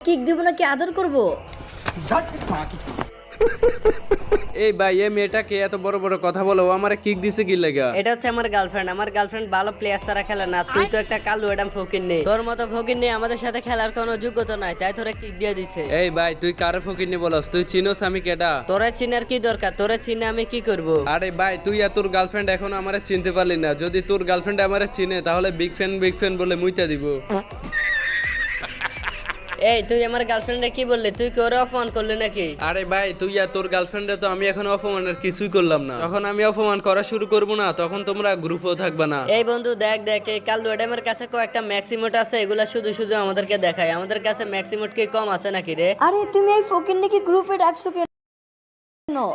Kick দিব নাকি আদর করব? এই ভাই এই মেয়েটাকে এত বড় বড় কথা বলো, ও আমারে কিক দিছে কি লাগা? এটা হচ্ছে আমার গার্লফ্রেন্ড। আমার গার্লফ্রেন্ড ভালো প্লেয়ার ছাড়া খেলে না। তুই তো একটা কালু এডাম ফকির নেই, তোর মতো ফকির নেই আমাদের সাথে খেলার কোনো যোগ্যতা নাই, তাই তোরা কিক দিয়ে দিছে। এই ভাই তুই কারে ফকিরনি বলস? তুই চিনোস আমি কেডা? তোরা চিনার কি দরকার? তোরা চিনে আমি কি করব? আরে ভাই তুই আর তোর গার্লফ্রেন্ড এখনো আমারে চিনতে পারলি না। যদি তোর গার্লফ্রেন্ড আমারে চিনে তাহলে বিগ ফ্যান বলে মুইতা দিব। এই তুই আমার গার্লফ্রেন্ডে কি বললি? তুই কি ওরে অপমান করলি নাকি? আরে ভাই তুই আর তোর গার্লফ্রেন্ডে তো আমি এখন অপমানের কিছুই করলাম না। যখন আমি অপমান করা শুরু করব না তখন তোমরা গ্রুপও থাকবে না। এই বন্ধু দেখ দেখ, এই কালু এডামের কাছে কয়েকটা ম্যাক্সিমোট আছে, এগুলা শুধু শুধু আমাদেরকে দেখায়। আমাদের কাছে ম্যাক্সিমোট কি কম আছে নাকি রে? আরে তুমি এই ফকিন্নিকে গ্রুপে ডাকছো কেন?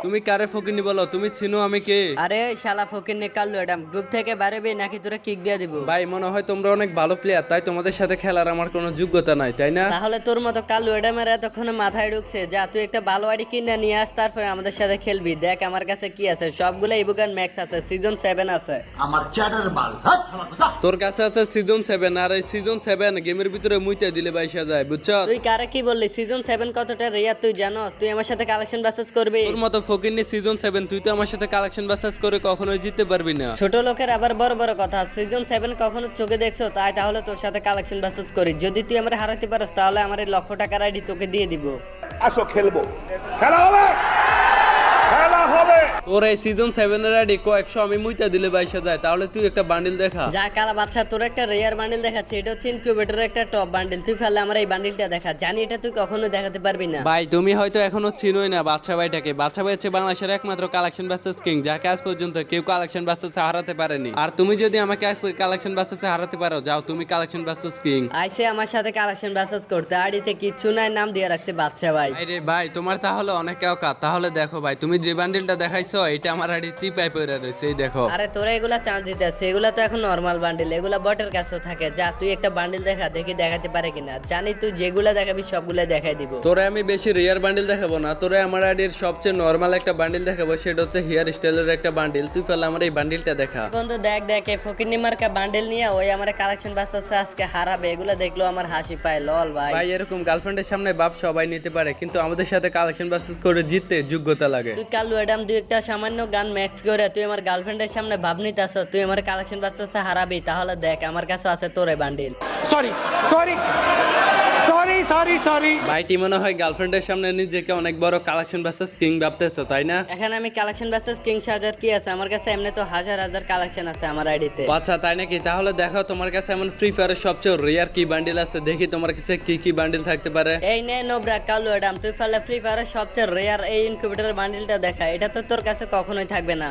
তুমি কারে ফকিরনি বলো? তুমি চিনো আমি কে? আরে ওই শালা ফকির নে কালু এডাম, গ্রুপ থেকে বাড়াবি নাকি তোরা কিক দিয়ে দিব? ভাই মনে হয় তোমরা অনেক ভালো প্লেয়ার, তাই তোমাদের সাথে খেলার আমার কোনো যোগ্যতা নাই, তাই না? তাহলে তোর মতো কালু এডামের এতক্ষণে মাথায় ঢুকছে, যা তুই একটা ভালো আইডি কিনে নিয়ে আস, তারপরে আমাদের সাথে খেলবি। দেখ আমার কাছে কি আছে, সবগুলো ইবুকান ম্যাক্স আছে, সিজন 7 আছে। আমার চ্যাটার বাল তোর কাছে আছে সিজন 7, আর এই সিজন 7 গেমের ভিতরে মুইতে দিলে বাইসা যায়, বুঝছো? তুই কারে কি বললি? সিজন 7 কতটা রেয়ার তুই জানোস? তুই আমার সাথে কালেকশন বাসেস করবি? তোর মতো ফকিরনি সিজন 7 তুই তো আমার সাথে কালেকশন বাসাস করে কখনোই জিততে পারবি না। ছোট লোকের আবার বড় বড় কথা। সিজন 7 কখনো চোখে দেখছো? তাই তাহলে তোর সাথে কালেকশন বাসেস করি। যদি তুই আমার হারাতে পারস তাহলে আমার এই $1,00,000 আইডি তোকে দিয়ে দিব। আসো খেলবো, খেলা হবে, খেলা হবে। তোর এই সিজন 7 এর আইডি কয়েকশো আমি মুইতা দিলে বাইসা যায়, তাহলে তুই একটা বান্ডিল দেখা। যা কালা বাচ্চা, তোর একটা রেয়ার বান্ডিল দেখাচ্ছে, এটা হচ্ছে ইনকিউবেটরের একটা টপ বান্ডিল। তুই ফেললে আমার এই বান্ডিলটা দেখা, জানি এটা তুই কখনো দেখাতে পারবি না। ভাই তুমি হয়তো এখনো চিনোই না বাদশা ভাইটাকে। বাদশা ভাই হচ্ছে বাংলাদেশের একমাত্র কালেকশন বাসেস কিং, যাকে আজ পর্যন্ত কেউ কালেকশন বাসেসে হারাতে পারেনি। আর তুমি যদি আমাকে আজ কালেকশন বাসেসে হারাতে পারো, যাও তুমি কালেকশন বাসেস কিং। আইসে আমার সাথে কালেকশন বাসেস করতে, আইডিতে কিচ্ছু নাই, নাম দিয়ে রাখছে বাচ্চা ভাই। আরে ভাই তোমার তাহলে অনেক অকাত। তাহলে দেখো ভাই, তুমি যে বান্ডিলটা দেখাইছো এটা আমার আইডি চিপাই পড়ে রয়েছে, এই দেখো। আরে তোরা এগুলা চান্স দিতে আছে, এগুলা তো এখন নরমাল বান্ডিল, এগুলা বটের কাছেও থাকে। যা তুই একটা বান্ডিল দেখা, দেখি দেখাতে পারে কিনা। জানি তুই যেগুলা দেখাবি সবগুলা দেখাই দিব। তোরে আমি বেশি রেয়ার বান্ডিল দেখাবো না, তোরে আমার আইডির সবচেয়ে নরমাল একটা বান্ডিল দেখাবো, সেটা হচ্ছে হেয়ার স্টাইলের একটা বান্ডিল। তুই ফেলে আমার এই বান্ডিলটা দেখা। বন্ধু দেখ দেখ, এই ফকিন্নি মার্কা বান্ডিল নিয়ে ওই আমার কালেকশন বাসেস আজকে হারাবে। এগুলা দেখলো আমার হাসি পায়, লল ভাই। ভাই এরকম গার্লফ্রেন্ডের সামনে বাপ সবাই নিতে পারে, কিন্তু আমাদের সাথে কালেকশন বাসেস করে জিততে যোগ্যতা লাগে। তুই কালু এডাম দুই একটা সামান্য গান ম্যাক্স করে তুই আমার গার্লফ্রেন্ডের সামনে ভাব নিতে আসো, তুই আমার কালেকশন বাসেস হারাবি। তাহলে দেখ আমার কাছে আছে তোর এই bundle. Sorry sorry sorry sorry sorry. ভাইটি মনে হয় গার্লফ্রেন্ডের সামনে নিজেকে অনেক বড় কালেকশন বাসেস কিং ভাবতেছো, তাই না? এখানে আমি কালেকশন বাসেস কিং সাজার কি আছে? আমার কাছে এমনি তো হাজার হাজার কালেকশন আছে আমার আইডিতে। আচ্ছা তাই নাকি? তাহলে দেখো তোমার কাছে এমন ফ্রি ফায়ারের সবচেয়ে রেয়ার কি বান্ডিল আছে, দেখি তোমার কাছে কি কি বান্ডিল থাকতে পারে। এই নে নোবরা কালু এডাম, তুই ফেলে ফ্রি ফায়ারের সবচেয়ে রেয়ার এই ইনকিউবেটরের বান্ডিলটা দেখা। এটা তো তোর কাছে কখনোই থাকবে না।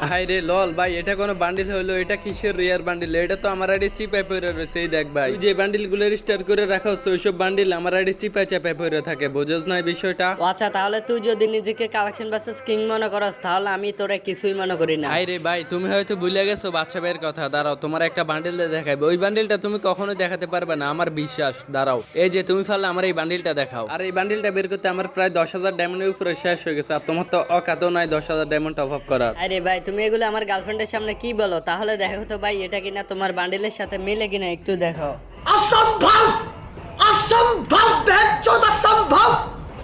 হাই রে লল ভাই, এটা কোনো বান্ডিল হইলো? এটা কিসের রেয়ার বান্ডিল? এটা তো আমার আইডি চিপাই পড়ে রয়েছে, এই দেখ ভাই। তুই যে বান্ডিল গুলো রিস্টার করে রাখো ওইসব বান্ডিল আমার আইডি চিপাই চাপাই পড়ে থাকে, বুঝোস না এই বিষয়টা? আচ্ছা তাহলে তুই যদি নিজেকে কালেকশন বাসেস কিং মনে করস তাহলে আমি তোরে কিছুই মনে করি না। হাই রে ভাই, তুমি হয়তো ভুলে গেছো বাচ্চা ভাইয়ের কথা। দাঁড়াও তোমার একটা বান্ডিল দেখাইবে, ওই বান্ডিলটা তুমি কখনো দেখাতে পারবে না, আমার বিশ্বাস। দাঁড়াও, এই যে তুমি ফাললে আমার এই বান্ডিলটা দেখাও। আর এই বান্ডিলটা বের করতে আমার প্রায় 10,000 ডায়মন্ডের উপরে শেষ হয়ে গেছে, আর তোমার তো অকাতও নাই 10,000 ডায়মন্ড টপ আপ করার। আরে ভাই তুমি এগুলো আমার গার্লফ্রেন্ডের সামনে কি বলো? তাহলে দেখো তো ভাই এটা কিনা তোমার বান্ডিলের সাথে মিলে কিনা একটু দেখো। অসম্ভব অসম্ভব বেজ্জত অসম্ভব।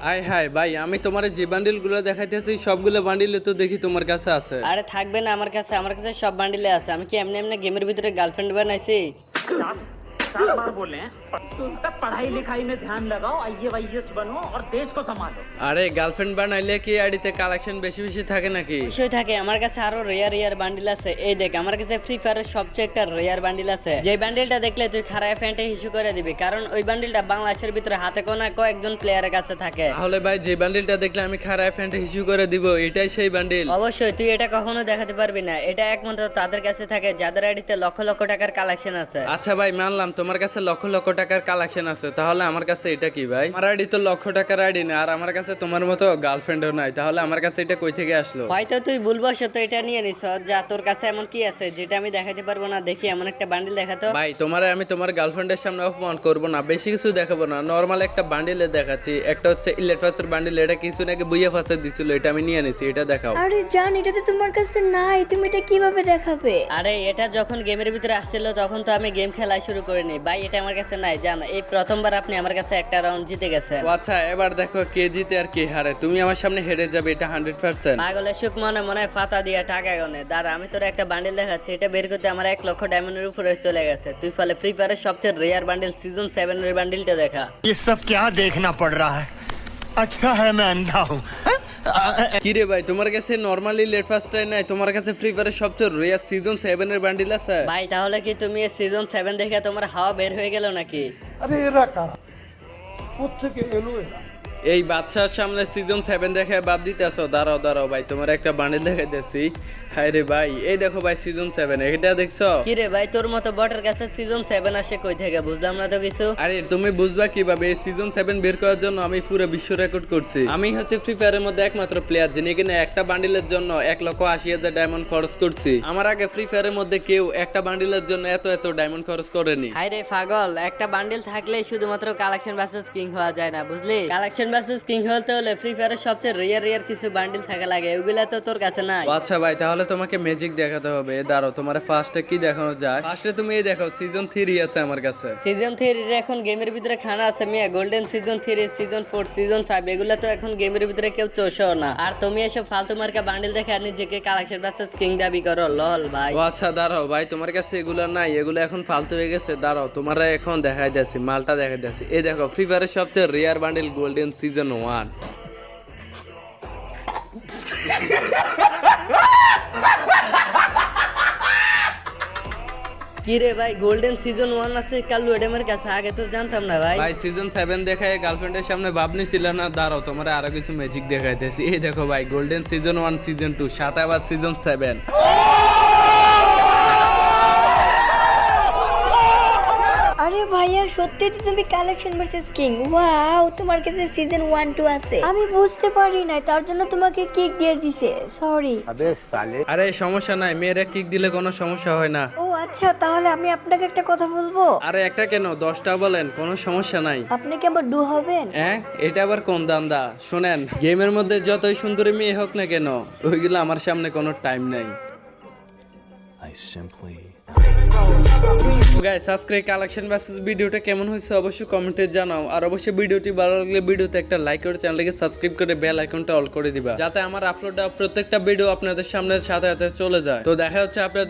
আয় হায় ভাই, আমি তোমার যে বান্ডিল গুলো দেখাইতেছি সবগুলো বান্ডিল তো দেখি তোমার কাছে আছে। আরে থাকবে না আমার কাছে? আমার কাছে সব বান্ডিলে আছে। আমি কি এমনি এমনি গেমের ভিতরে গার্লফ্রেন্ড বানাইছি? 50 बार बोले हैं पढ़ाई लिखाई में ध्यान लगाओ, आईएएस बनो और देश को संभालो। আরে গার্লফ্রেন্ড বানাইলে কি আইডিতে কালেকশন বেশি বেশি থাকে নাকি? বিষয় থাকে। আমার কাছে আরো রেয়ার রেয়ার বান্ডিল আছে। এই দেখ আমার কাছে ফ্রি ফায়ারের সবচেয়ে একটা রেয়ার বান্ডিল আছে, যে বান্ডিলটা দেখলে তুই খারায় ফ্যান্টে ইস্যু করে দিবি, কারণ ওই বান্ডিলটা বাংলাদেশের ভিতরে হাতে কোনা কয়েকজন প্লেয়ারের কাছে থাকে। তাহলে ভাই যে বান্ডিলটা দেখলে আমি খারাপ ফ্যান্ট ইস্যু করে দিব, এটাই সেই বান্ডিল? অবশ্যই তুই এটা কখনো দেখাতে পারবি না। এটা একমাত্র তাদের কাছে থাকে যাদের আইডিতে লক্ষ লক্ষ টাকার কালেকশন আছে। আচ্ছা ভাই মানলাম তোমার কাছে লক্ষ লক্ষ টাকার কালেকশন আছে, তাহলে আমার কাছে এটা কি ভাই? আমার আইডি তো লক্ষ টাকার আইডি না, আর আমার কাছে তোমার মতো গার্লফ্রেন্ডও নাই, তাহলে আমার কাছে এটা কই থেকে আসলো? হয়তো তুই ভুলবশত এটা নিয়ে নিস। যা তোর কাছে এমন কি আছে যেটা আমি দেখাতে পারবো না? দেখি এমন একটা বান্ডিল দেখাতো। ভাই তোমারে আমি তোমার গার্লফ্রেন্ডের সামনে অপমান করব না, বেশি কিছু দেখাবো না, নরমাল একটা বান্ডিলে দেখাচ্ছি। একটা হচ্ছে ইলেট ফাসের বান্ডিল, এটা কিছু নাকি বুইয়া ফাসে দিছিল, এটা আমি নিয়ে নিছি, এটা দেখাও। আরে জান, এটা তো তোমার কাছে নাই, তুমি এটা কিভাবে দেখাবে? আরে এটা যখন গেমের ভিতরে আসছিল তখন তো আমি গেম খেলা শুরু করি পারিনি ভাই, এটা আমার কাছে নাই। জান, এই প্রথমবার আপনি আমার কাছে একটা রাউন্ড জিতে গেছেন। ও আচ্ছা, এবার দেখো কে জিতে আর কে হারে। তুমি আমার সামনে হেরে যাবে, এটা 100%। পাগলের সুখ মনে মনে ফাতা দিয়া টাকা গনে। দাঁড়া, আমি তোর একটা বান্ডিল দেখাচ্ছি, এটা বের করতে আমার 1 লক্ষ ডায়মন্ডের উপরে চলে গেছে। তুই ফলে ফ্রি ফায়ারের সবচেয়ে রেয়ার বান্ডিল সিজন 7 এর বান্ডিলটা দেখা। ये सब क्या देखना पड़ रहा है? अच्छा है मैं अंधा हूँ। কি রে ভাই, তোমার কাছে নরমালি লেট ফার্স্টটাই নাই, তোমার কাছে ফ্রি ফায়ারের সবচেয়ে রেয়ার সিজন 7 এর বান্ডিল আছে? ভাই তাহলে কি তুমি এই সিজন 7 দেখে তোমার হাওয়া বের হয়ে গেল নাকি? এই বাদশার সামনে সিজন 7 দেখে বাদ দিতেছো? দাঁড়াও দাঁড়াও ভাই, তোমার একটা বান্ডিল দেখাইতেছি। হায় রে ভাই, এই দেখো ভাই সিজন 7, এটা দেখছো? কি রে ভাই, তোর মতো বটের কাছে সিজন 7 আসে কই থেকে? বুঝলাম না তো কিছু। আরে তুমি বুঝবা কিভাবে? এই সিজন 7 বের করার জন্য আমি পুরো বিশ্ব রেকর্ড করছি। আমি হচ্ছে ফ্রি ফায়ারের মধ্যে একমাত্র প্লেয়ার যিনি কিনা একটা বান্ডিলের জন্য 1,80,000 ডায়মন্ড খরচ করছি। আমার আগে ফ্রি ফায়ারের মধ্যে কেউ একটা বান্ডিলের জন্য এত ডায়মন্ড খরচ করেনি। হাই রে পাগল, একটা বান্ডিল থাকলেই শুধুমাত্র কালেকশন ভার্সেস কিং হওয়া যায় না, বুঝলি? কালেকশন ভার্সেস কিং হতে হলে ফ্রি ফায়ারের সবচেয়ে রেয়ার কিছু বান্ডিল থাকা লাগে, ওগুলা তো তোর কাছে নাই। আচ্ছা ভাই, তাহলে তোমাকে ম্যাজিক দেখাতে হবে। দাঁড়াও, তোমার ফার্স্টে কি দেখানো যায়? ফার্স্টে তুমি এই দেখো, সিজন 3 আছে আমার কাছে। সিজন 3 এর এখন গেমের ভিতরে খানা আছে মিয়া। গোল্ডেন সিজন 3, সিজন 4, সিজন 5 এগুলা তো এখন গেমের ভিতরে কেউ চোষও না। আর তুমি এসব ফালতু মার্কা বান্ডিল দেখে আর নিজেকে কালেকশন ভার্সেস কিং দাবি করো, লল ভাই। ও আচ্ছা, দাঁড়াও ভাই, তোমার কাছে এগুলো নাই, এগুলো এখন ফালতু হয়ে গেছে। দাঁড়াও, তোমরা এখন দেখাই দিয়েছি, মালটা দেখাই দিয়েছি। এই দেখো, ফ্রি ফায়ারের সবচেয়ে রেয়ার বান্ডিল গোল্ডেন সিজন 1। কি রে ভাই, গোল্ডেন সিজন 1 আছে কাল্লু এডেমের কাছে? আগে তো জানতাম না ভাই। ভাই সিজন 7 দেখায় গার্লফ্রেন্ডের সামনে ভাবনি ছিল না? দাঁড়াও, তোমরা আরো কিছু ম্যাজিক দেখাইতেছি। এই দেখো ভাই, গোল্ডেন সিজন 1, সিজন 2, সাথে আবার সিজন 7। আরে ভাইয়া, সত্যি তো তুমি কালেকশন ভার্সেস কিং। ওয়াও, তোমার কাছে সিজন 1 2 আছে। আমি বুঝতে পারি না, তার জন্য তোমাকে কিক দিয়ে দিছে, সরি। আরে সমস্যা নাই, মেয়েরা কিক দিলে কোনো সমস্যা হয় না। ও আচ্ছা, তাহলে আমি আপনাকে একটা কথা বলবো। আরে একটা কেন, 10টা বলেন, কোনো সমস্যা নাই। আপনি কি আমার ডু হবেন? হ্যাঁ, এটা আবার কোন দান্দা? শোনেন, গেমের মধ্যে যতই সুন্দরী মেয়ে হোক না কেন, ওইগুলো আমার সামনে কোনো টাইম নাই। গাইস, আজকের কালেকশন ভার্সেস ভিডিওটা কেমন হয়েছে অবশ্যই কমেন্টে জানাও। আর অবশ্যই ভিডিওটি ভালো লাগলে ভিডিওতে একটা লাইক করে চ্যানেলটাকে সাবস্ক্রাইব করে বেল আইকনটা অল করে দিবা, যাতে আমার আপলোড প্রত্যেকটা ভিডিও আপনাদের সামনে সাথে সাথে চলে যায়। তো দেখা হচ্ছে আপনাদের